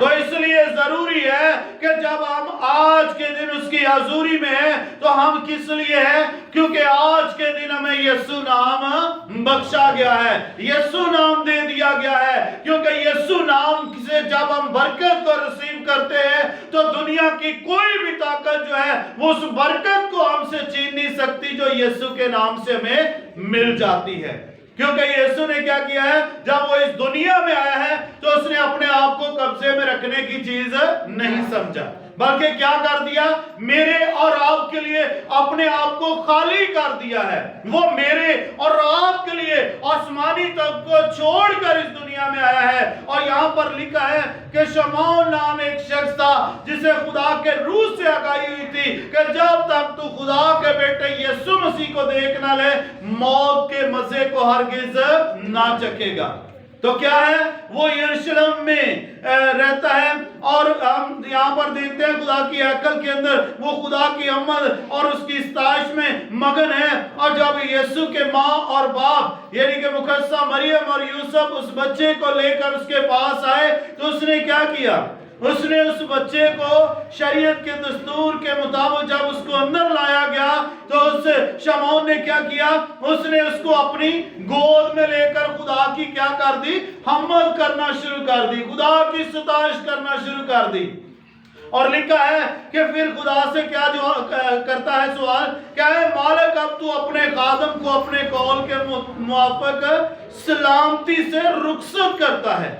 तो इसलिए जरूरी है कि जब हम आज के दिन उसकी हजूरी में है तो हम किस लिए है, क्योंकि आज के दिन हमें यीशु नाम बख्शा गया है, यीशु नाम दे दिया गया है। क्योंकि यीशु नाम से जब हम बरकत को रिसीव करते हैं तो दुनिया की कोई भी ताकत जो है वो उस बरकत को हमसे छीन नहीं सकती जो यीशु के नाम से हमें मिल जाती है। क्योंकि यीशु ने क्या किया है, जब वो इस दुनिया में आया है तो उसने अपने आप को कब्जे में रखने की चीज नहीं समझा, बल्कि क्या कर दिया, मेरे और आपके लिए अपने आप को खाली कर दिया है। वो मेरे और आपके लिए आसमानी तक को छोड़कर इस दुनिया में आया है। और यहाँ पर लिखा है कि शमौन नाम एक शख्स था जिसे खुदा के रूह से आगाही हुई थी कि जब तक तू खुदा के बेटे यीशु मसीह को देख ना ले मौत के मजे को हरगिज ना चखेगा। तो क्या है, वो यरूशलेम में रहता है और हम यहाँ पर देखते हैं खुदा की हैकल के अंदर वो खुदा की अमल और उसकी इस्ताइश में मगन है। और जब यीशु के माँ और बाप यानी कि मुकद्दसा मरियम और यूसुफ उस बच्चे को लेकर उसके पास आए तो उसने क्या किया, उसने उस बच्चे को शरीयत के दस्तूर के मुताबिक जब उसको अंदर लाया गया तो उस शमौन ने क्या किया, उसने उसको अपनी गोद में लेकर खुदा की क्या कर दी, हम्मद करना शुरू कर दी, खुदा की सताइश करना शुरू कर दी। और लिखा है कि फिर खुदा से क्या जो करता है सवाल, क्या है, मालिक अब तू अपने खादम को अपने कौल के मुआफिक सलामती से रुखसत करता है।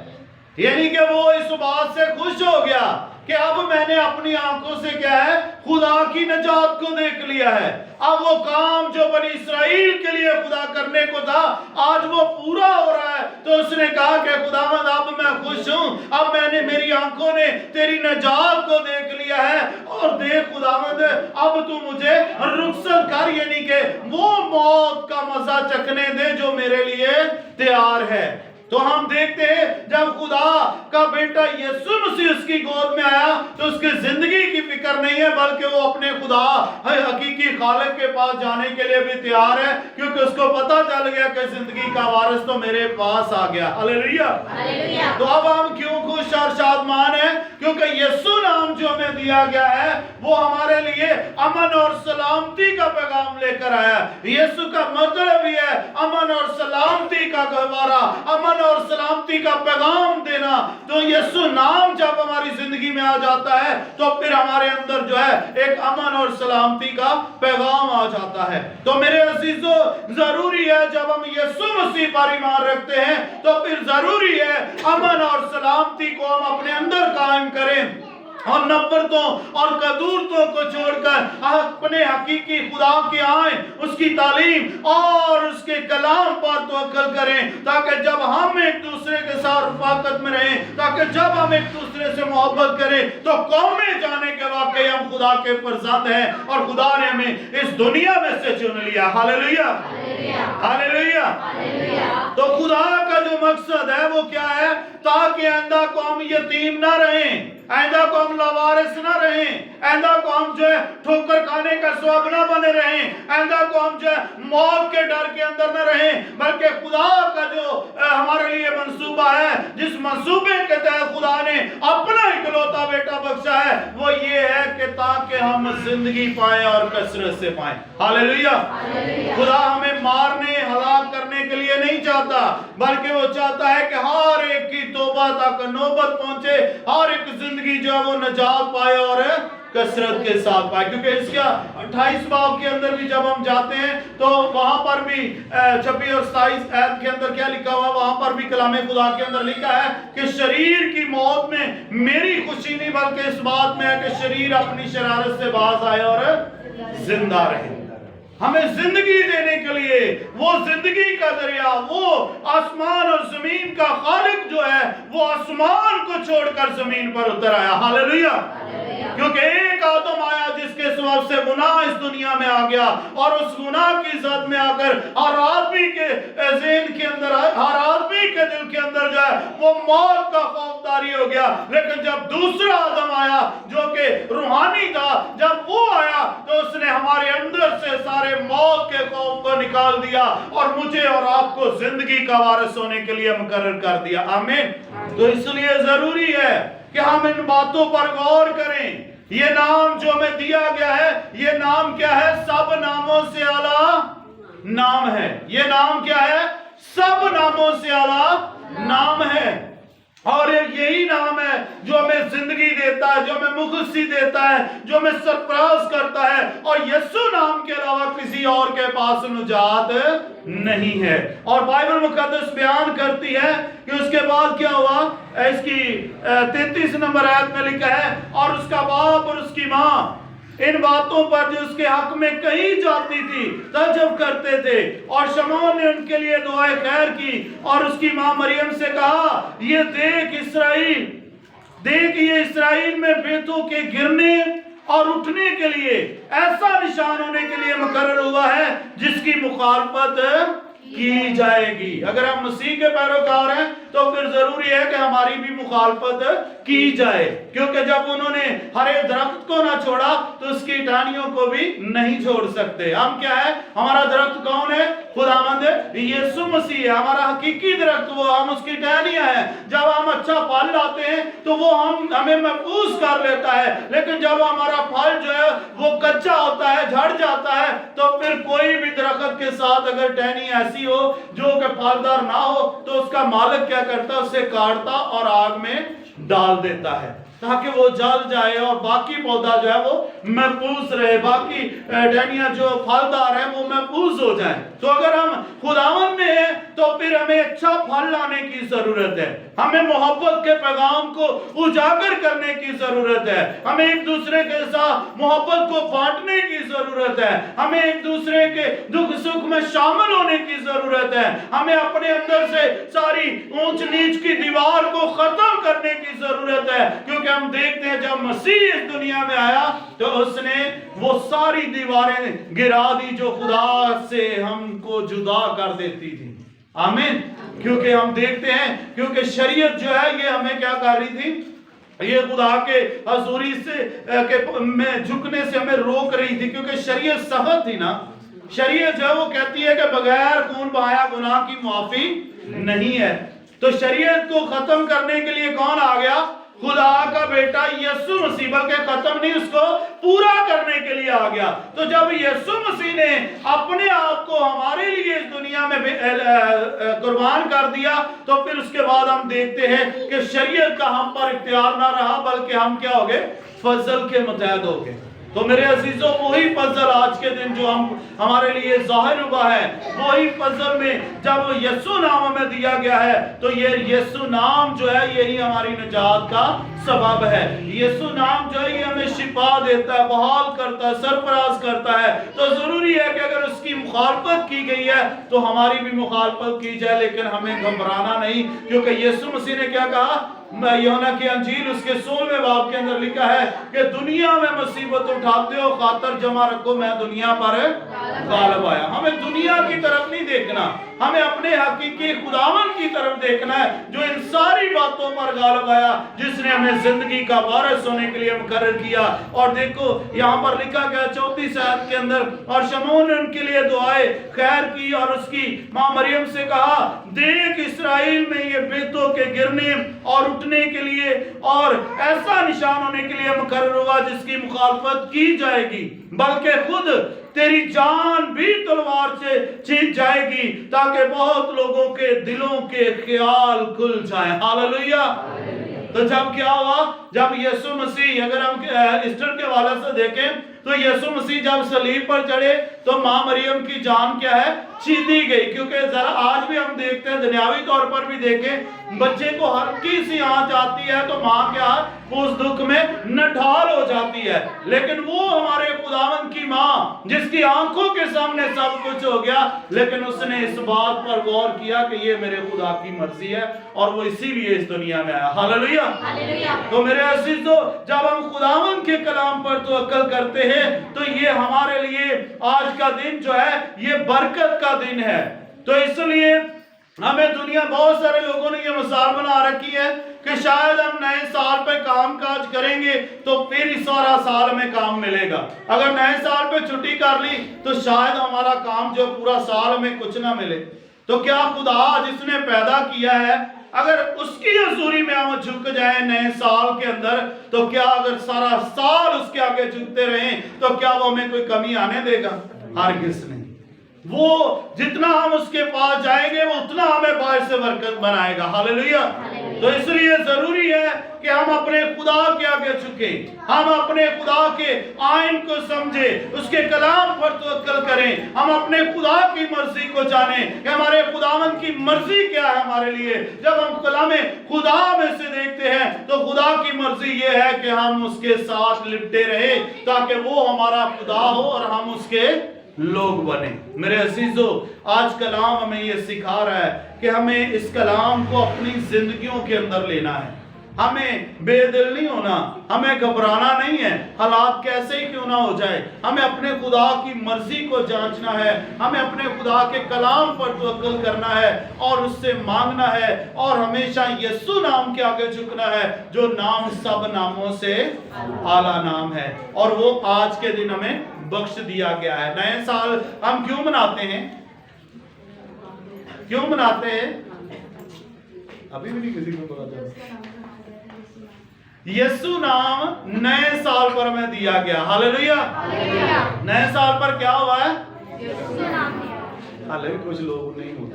यानी कि वो इस बात से खुश हो गया कि अब मैंने अपनी आंखों से क्या है, खुदा की नजात को देख लिया है। अब वो काम जो बनी इसराइल के लिए खुदा करने को था आज वो पूरा हो रहा है। तो उसने कहा कि खुदावंद अब मैं खुश हूं, अब मैंने, मेरी आंखों ने तेरी नजात को देख लिया है। और देख खुदावंद अब तू मुझे रुखसत कर, यानी कि वो मौत का मजा चखने दे जो मेरे लिए तैयार है। तो हम देखते हैं जब खुदा का बेटा यीशु मसीह उसकी गोद में आया तो उसकी जिंदगी की फिक्र नहीं है, बल्कि वो अपने खुदा हकीकी खालिक के पास जाने के लिए भी तैयार है, क्योंकि उसको पता चल गया कि जिंदगी का वारिस तो मेरे पास आ गया। हालेलुया। तो अब हम क्यों खुश और शादमान है, क्योंकि यीशु नाम जो हमें दिया गया है वो हमारे लिए अमन और सलामती का पैगाम लेकर आया। यीशु का मतलब ही है अमन और सलामती का गवारा, अमन और सलामती का पैगाम देना। तो यीशु नाम जब हमारी जिंदगी में आ जाता है तो फिर हमारे अंदर जो है एक अमन और सलामती का पैगाम आ जाता है। तो मेरे अजीजों, जरूरी है जब हम यीशु मसीह पर ईमान रखते हैं तो फिर जरूरी है अमन और सलामती को हम अपने अंदर कायम करें और नफरतों और कदूरतों को छोड़कर अपने हकीकी खुदा के आए, उसकी तालीम और उसके कलाम पर तवक्कुल करें, ताकि जब हम एक दूसरे के साथ रफाकत में रहें, ताकि जब हम एक दूसरे से मोहब्बत करें तो कौमें जाने के वाकई हम खुदा के फरजंद हैं और खुदा ने हमें इस दुनिया में से चुन लिया। Hallelujah, hallelujah. तो खुदा का जो मकसद है वो क्या है, ताकि आइंदा को हम यतीम ना रहें, आइंदा को हम लावारिस ना रहें, आइंदा को हम जो है ठोकर खाने का सबब ना बने रहें, आइंदा को हम जो है मौत के डर के अंदर ना रहें, बल्कि खुदा का जो हमारे लिए मंसूबा है, जिस मंसूबे के तहत खुदा ने अपना इकलौता बेटा बख्शा है, वो ये है कि ताकि हम जिंदगी पाएं और कसरत से पाएं। हालेलुया। खुदा हमें मारने, हलाक करने के लिए नहीं चाहता, बल्कि वो चाहता है कि हर एक की तौबा तक नौबत पहुंचे, हर एक जिंदगी जो है वो नजात पाए और कसरत के साथ पाए। क्योंकि इसका 28 बाब के अंदर भी जब हम जाते हैं तो वहां पर भी 26 और 27 ऐप के अंदर क्या लिखा हुआ, वहां पर भी कलाम खुदा के अंदर लिखा है कि शरीर की मौत में मेरी खुशी नहीं, बल्कि इस बात में है कि शरीर अपनी शरारत से बाज आए और जिंदा रहे। हमें जिंदगी देने के लिए वो जिंदगी का दरिया, वो आसमान और जमीन का खालिक जो है वो आसमान को छोड़कर जमीन पर उतर आया। हालेलुया। क्योंकि एक आदम आया जिसके सबब से गुनाह इस दुनिया में आ गया, और उस गुनाह की जद में आकर हर आदमी के ज़हन के अंदर, हर आदमी के दिल के अंदर जो है वो मौत का खौफदारी हो गया। लेकिन जब दूसरा आदम आया जो कि रूहानी था, जब वो आया तो उसने हमारे अंदर से सारे मौत के खौफ को निकाल दिया और मुझे और आपको जिंदगी का वारिस होने के लिए मुकर्रर कर दिया। आमीन। तो इसलिए जरूरी है कि हम इन बातों पर गौर करें। ये नाम जो हमें दिया गया है, ये नाम क्या है, सब नामों से आला नाम है। ये नाम क्या है, सब नामों से आला नाम है। और यही नाम है जो हमें जिंदगी देता है, जो हमें मुखसी देता है, जो हमें सरफराज करता है। और यीशु नाम के अलावा किसी और के पास निजात नहीं है। और बाइबल मुकद्दस बयान करती है कि उसके बाद क्या हुआ, इसकी 33 नंबर आयत में लिखा है, और उसका बाप और उसकी माँ इन बातों पर जो उसके हक में कही जाती थी तजब करते थे। और शमौन ने उनके लिए दुआए खैर की और उसकी मां मरियम से कहा, ये देख इसराइल, देख ये इसराइल में बेटों के गिरने और उठने के लिए ऐसा निशान होने के लिए मुकर्रर हुआ है जिसकी मुखालफत की जाएगी। अगर हम मसीह के पैरोकार हैं तो फिर जरूरी है कि हमारी भी मुखालफत की जाए, क्योंकि जब उन्होंने हरे दरख्त को ना छोड़ा तो उसकी टहनियों को भी नहीं छोड़ सकते। हम क्या है, हमारा दरख्त कौन है, खुदावंद यीशु मसीह है, हमारा हकीकी दरख्त वो, हम उसकी टहनियां हैं। जब हम अच्छा फल लाते हैं तो वो हमें महफूज कर लेता है, लेकिन जब हमारा फल जो है वो कच्चा होता है, झड़ जाता है, तो फिर कोई भी दरख्त के साथ अगर टहनी ऐसी हो जो कि फलदार ना हो तो उसका मालिक क्या करता है, उसे काटता और आग में डाल देता है ताकि वो जल जाए और बाकी पौधा जो है वो महफूज रहे, बाकी टहनियां जो फलदार है वो महफूज हो जाए। तो अगर हम खुदावन में हैं तो फिर हमें अच्छा फल लाने की जरूरत है, हमें मोहब्बत के पैगाम को उजागर करने की जरूरत है, हमें एक दूसरे के साथ मोहब्बत को बांटने की जरूरत है, हमें एक दूसरे के दुख सुख में शामिल होने की जरूरत है, हमें अपने अंदर से सारी ऊंच नीच की दीवार को खत्म करने की जरूरत है। क्योंकि हम देखते हैं जब मसीह इस दुनिया में आया तो उसने वो सारी दीवारें गिरा दी जो खुदा से हमको जुदा कर देती थी। आमीन। क्योंकि हम देखते हैं क्योंकि शरीयत जो है ये हमें क्या कर रही थी, ये खुदा के हजूरी से में झुकने से हमें रोक रही थी, क्योंकि शरीयत सख्त थी ना। शरीयत जो है वो कहती है कि बगैर खून बहाया गुनाह की माफी नहीं है। तो शरीयत को खत्म करने के लिए कौन आ गया? खुदा का बेटा यीशु मसीह, बल्कि खत्म नहीं उसको पूरा करने के लिए आ गया। तो जब यीशु मसीह ने अपने आप को हमारे लिए इस दुनिया में कुर्बान कर दिया तो फिर उसके बाद हम देखते हैं कि शरीयत का हम पर इख्तियार ना रहा, बल्कि हम क्या हो गए? फजल के मुतहद हो गए। तो मेरे अजीजों, वही फजल आज के दिन जो हमारे लिए जाहिर हुआ है, वही फजल में जब यीशु नाम हमें दिया गया है तो ये यीशु नाम जो है यही हमारी निजात का सबब है। यीशु नाम जो है ये हमें शिफा देता है, बहाल करता है, सरफराज करता है। तो जरूरी है कि अगर उसकी मुखालफत की गई है तो हमारी भी मुखालफत की जाए, लेकिन हमें घबराना नहीं, क्योंकि यीशु मसीह ने क्या कहा? यूहन्ना की अंजील उसके 16वें बाब के अंदर लिखा है कि दुनिया में मुसीबत उठाते हो, खातर जमा रखो, मैं दुनिया पर गालिब आया। हमें दुनिया की तरफ नहीं देखना, हमें अपने हकीकी खुदावन की तरफ देखना है जो इन सारी बातों पर गालिब आया, जिसने हमें जिंदगी का वारिस होने के लिए मुकर्रर किया। और देखो यहाँ पर लिखा गया 34 आयत के अंदर, और शमून ने उनके लिए दुआए खैर की और उसकी माँ मरियम से कहा, देख इसराइल में ये बेतों के गिरने और उठने के लिए और ऐसा निशान होने के लिए मुकर्रर हुआ जिसकी मुखालफत की जाएगी, बल्कि खुद तेरी जान भी तलवार से छीन जाएगी, ताकि बहुत लोगों के दिलों के ख्याल खुल जाए। हालेलुया। तो जब क्या हुआ? जब यीशु मसीह, अगर हम ईस्टर के हवाले से देखें तो यीशु मसीह जब सलीब पर चढ़े तो माँ मरियम की जान क्या है? छीनी गई। क्योंकि जरा आज भी हम देखते हैं, दुनियावी तौर पर भी देखें, बच्चे को हल्की सी आंच आती है तो माँ क्या उस दुख में नढाल हो जाती है। लेकिन वो हमारे खुदावन की माँ जिसकी आंखों के सामने सब कुछ हो गया, लेकिन उसने इस बात पर गौर किया कि ये मेरे खुदा की मर्जी है और वो इसीलिए इस दुनिया में आया। हालेलुया। तो मेरे अजीजों, जब हम खुदावन के कलाम पर तवक्कल करते हैं तो ये हमारे लिए आज का दिन जो है ये बरकत का दिन है। तो इसलिए हमें दुनिया, बहुत सारे लोगों ने ये मिसाल बना रखी है कि शायद हम नए साल पे काम काज करेंगे तो फिर इस सारा साल में काम मिलेगा। अगर नए साल पे छुट्टी कर ली तो शायद हमारा काम जो पूरा साल में कुछ ना मिले। तो क्या खुदा जिसने पैदा किया है, अगर उसकी हजूरी में हम झुक जाए नए साल के अंदर, तो क्या अगर सारा साल उसके आगे झुकते रहें तो क्या वो हमें कोई कमी आने देगा? हरगिज़ नहीं। वो जितना हम उसके पास जाएंगे वो उतना हमें बाहर से बरकत बनाएगा। हालेलुया। तो इसलिए जरूरी है कि हम अपने खुदा के आगे झुके, हम अपने खुदा के आइन को समझे, उसके कलाम पर तवक्कल करें, हम अपने खुदा की मर्जी को जाने कि हमारे खुदावन की मर्जी क्या है हमारे लिए। जब हम कलाम खुदा में से देखते हैं तो खुदा की मर्जी ये है कि हम उसके साथ लिपटे रहे ताकि वो हमारा खुदा हो और हम उसके लोग बने। मेरे अजीजों, आज कलाम हमें ये सिखा रहा है कि हमें इस कलाम को अपनी जिंदगियों के अंदर लेना है। हमें बेदिल नहीं होना, हमें घबराना नहीं है, हालात कैसे ही क्यों ना हो जाए। हमें अपने खुदा की मर्जी को जांचना है, हमें अपने खुदा के कलाम पर तवक्कुल करना है और उससे मांगना है और हमेशा यीशु नाम के आगे झुकना है जो नाम सब नामों से आला नाम है। और वो आज के दिन हमें बख्श दिया गया है। नए साल हम क्यों मनाते हैं? क्यों मनाते हैं? अभी भी नहीं किसी को पता चला। यीशु नाम नए साल पर हमें दिया गया। हालेलुया। नए साल पर क्या हुआ है? हालांकि कुछ लोग नहीं होते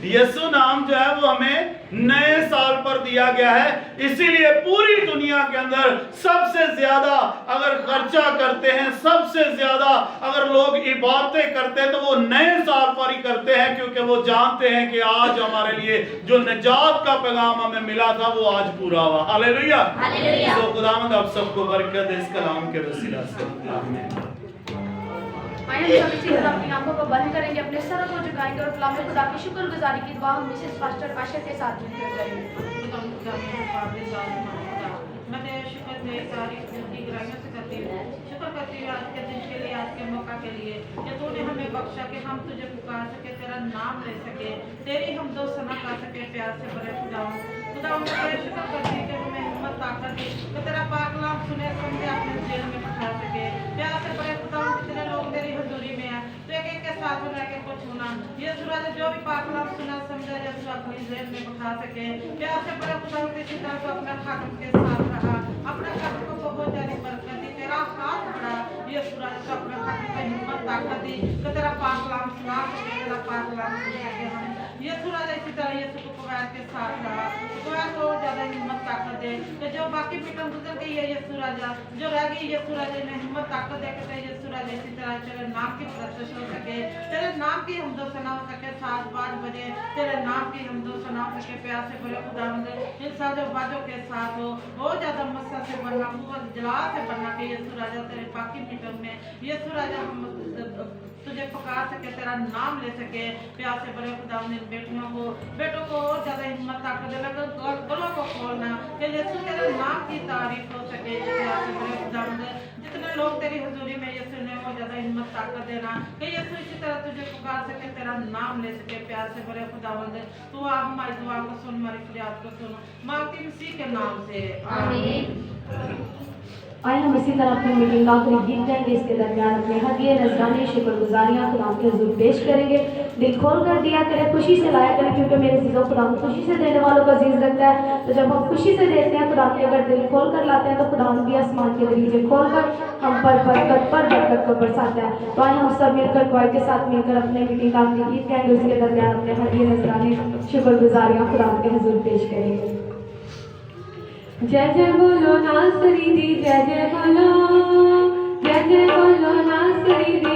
यीशु नाम जो है वो हमें नए साल पर दिया गया है। इसीलिए पूरी दुनिया के अंदर सबसे ज्यादा अगर खर्चा करते हैं, सबसे ज्यादा अगर लोग इबादतें करते हैं तो वो नए साल पर ही करते हैं, क्योंकि वो जानते हैं कि आज हमारे लिए जो निजात का पैगाम हमें मिला था वो आज पूरा हुआ। हालेलुया। तो खुदावंद आप सबको बरकत दे इस कलाम के वसीला से। आमीन।
आइए हम इसी तरह अपनी आंखों को बंद करेंगे, अपने सर को झुकाएंगे और कलाम खुदा की शुक्रगुजारी की दुआ हम मिसेस पास्टर आशा के साथ मिलकर करेंगे।
मैं तेरा शुक्र तेरी तारीफ की गहराइयों से करती हूँ। शुक्र करती हूँ आज के दिन के लिए, आज के मौका के लिए कि तूने हमें बख्शा कि हम तुझे पुकार सके, तेरा नाम ले सके, तेरी हम दो सना कर सके। प्यार से भरे खुदाऊं मैं तेरा शुक्र करती हूँ कि हमें हिम्मत ताकत दी कि तेरा पाक कलाम सुने समझे अपने जेल में बिठा सके। प्यार से भरे खुदाऊं जितने लोग तेरी हजूरी में है तो एक एक के साथ में रह के कुछ होना ये सूरज जो भी पाक कलाम सुना समझा जैसे अपनी जेल में बिठा सके। प्यार से भरे खुदाऊं किसी तरह को अपना खातम के साथ रहा, अपने खातम को बहुत ज्यादा बरकत दी, तेरा हाथ बढ़ा ये सूरज को अपने खातम को हिम्मत ताकत दी कि तेरा पाक कलाम सुना सके, तेरा पाक कलाम सुन सके। हम ये सूरज इसी तरह ये सुख कुवैत के साथ रहा, कुवैत को ज्यादा हिम्मत ताकत दे कि जो बाकी पीटन गुजर गई है ये सूरज जो रह गई ये सूरज ने हिम्मत ताकत दे के ये सूरज इसी तरह तेरे नाम की प्रशंसा हो सके, तेरे नाम की हमदो सना हो सके। 7-5 बजे तेरे नाम की हमदो सना हो सके। प्यार से भरे खुदावंद इन साजो बाजों के साथ हो ज्यादा मस्सा से बनना, कुवत जला से बनना के ये सूरज तेरे बाकी पीटन में ये सूरज हम तुझे पुकार सके, तेरा नाम ले सके। प्यार से बड़े खुदावंद इन बेटों को और ज्यादा हिम्मत ताकत देना, गलों को खोलना कि यीशु तेरे नाम की तारीफ हो सके। प्यार से बड़े खुदावंद जितने लोग तेरी हजूरी में यीशु ने वो ज्यादा हिम्मत ताकत देना कि यीशु इसी तरह तुझे पुकार सके, तेरा नाम ले सके। प्यार से बड़े खुदावंद तू आ हमारी दुआ को सुन, हमारी फरियाद को सुन, मांगती मसीह के नाम से आमीन।
आइए हम इसी तरह अपनी मीटिंग का आखिरी गीत गाएंगे। इसके दरमियान अपने हदिये नजराने शुक्रगुजारियां खुदा के हुजूर पेश करेंगे। दिल खोल कर दिया करें, खुशी से लाया करें, क्योंकि मेरे चीज़ों खुदा खुशी से देने वालों को अजीज रखता है। तो जब हम खुशी से देते हैं खुदा के, अगर दिल खोल कर लाते हैं तो खुदा भी आसमान के दरीचे खोल कर हम पर बरकत को बरसाता है। तो आइए हम सब मिलकर क्वार के साथ मिलकर अपने मीटिंग का आखिरी गीत गाएंगे। उसके दरमियान अपने हदिये नजराने शुक्रगुजारियां खुदा के हुजूर पेश करेंगे। जय जय बोलो नासरी दी, जय जय बोलो नासरी दी।